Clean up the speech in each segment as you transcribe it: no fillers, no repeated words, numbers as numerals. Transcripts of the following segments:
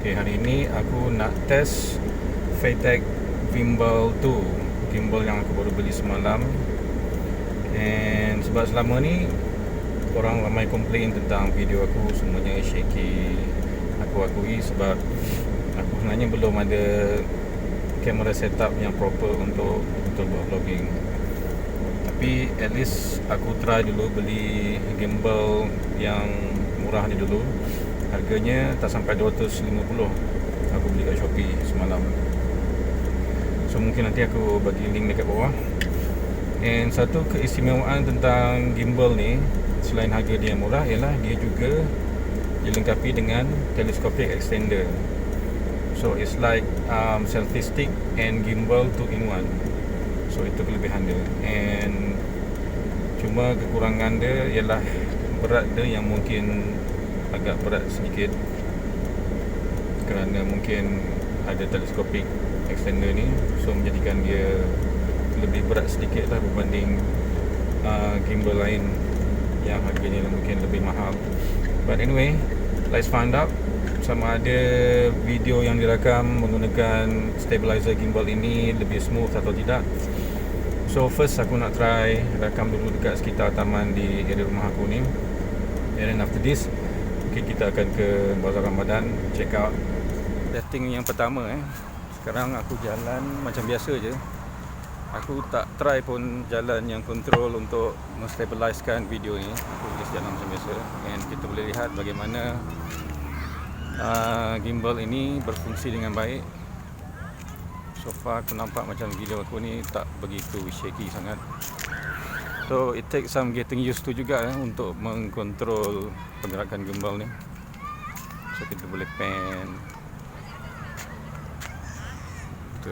Okay, hari ini aku nak test Feiyutech Vimble 2, gimbal yang aku baru beli semalam. And sebab selama ni orang ramai komplain tentang video aku semuanya shaky. Aku akui sebab aku sebenarnya belum ada kamera setup yang proper untuk buat vlogging. Tapi at least aku try dulu beli gimbal yang murah ni dulu. Harganya tak sampai 250. Aku beli kat Shopee semalam. So mungkin nanti aku bagi link dekat bawah. And satu keistimewaan tentang gimbal ni, selain harga dia murah, ialah dia juga dilengkapi dengan telescopic extender. So it's like selfie stick and gimbal 2-in-1. So itu kelebihan dia. And cuma kekurangan dia ialah berat dia yang mungkin agak berat sedikit, kerana mungkin ada telescopic extender ni, so menjadikan dia lebih berat sedikit lah berbanding gimbal lain yang harganya mungkin lebih mahal. But anyway, let's find out sama ada video yang direkam menggunakan stabilizer gimbal ini lebih smooth atau tidak. So first aku nak try rakam dulu dekat sekitar taman di area rumah aku ni. And then after this, mungkin kita akan ke Bazar Ramadhan, check out setting yang pertama. Sekarang aku jalan macam biasa je. Aku tak try pun jalan yang control untuk menstabilizekan video ni. Aku just jalan macam biasa. And kita boleh lihat bagaimana gimbal ini berfungsi dengan baik. So far aku nampak macam video aku ni tak begitu shaky sangat. So it takes some getting used to juga untuk mengkontrol pergerakan gimbal ni. So kita boleh pan tu.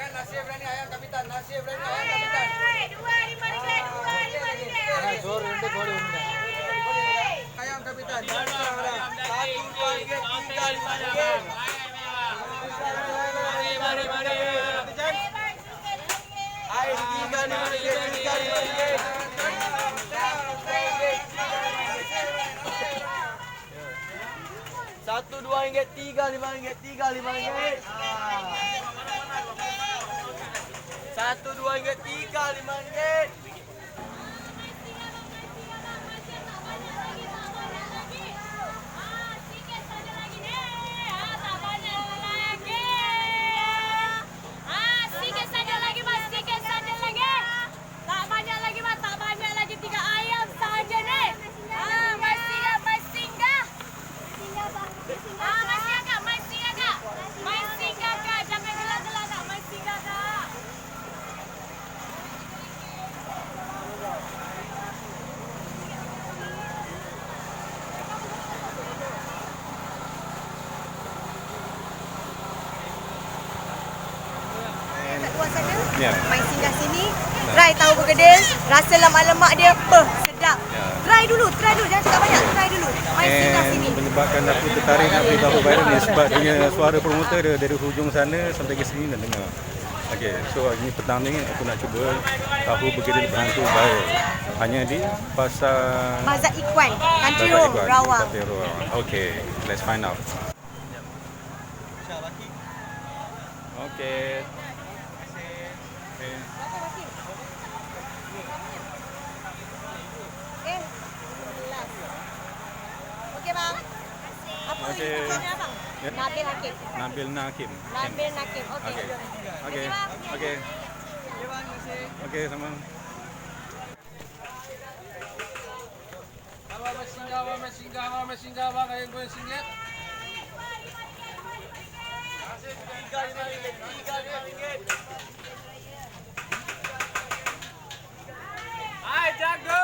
Nasi berani ayam kapitan. Nasi berani ayam kapitan. Ayam kapitan. Satu RM2, tiga RM5. Satu RM2, tiga RM5. Ya. Main singgah sini, try tahu bergedil, rasa lemak-lemak dia sedap. Ya. Try dulu, jangan cakap banyak, try dulu. Main singgah sini. Menyebabkan aku tertarik nak beli tahu viral ni sebab dia suara promoter dia dari hujung sana sampai ke sini nak dengar. Okey, so ini petang ni aku nak cuba tahu bergedil berhantu viral. Hanya di pasar Bazar Ikhwan, Country Road, Rawang. Okey, let's find out. Okey. Okey bang. Apa Okey. namanya bang? Ya. Nabil Hakim. Nabil Nakim. Nabil Hakim. Okey. Okey. Okey. Okey. Okey, sama. Mesinggah bang, ayam goreng singgah. Hai, jago.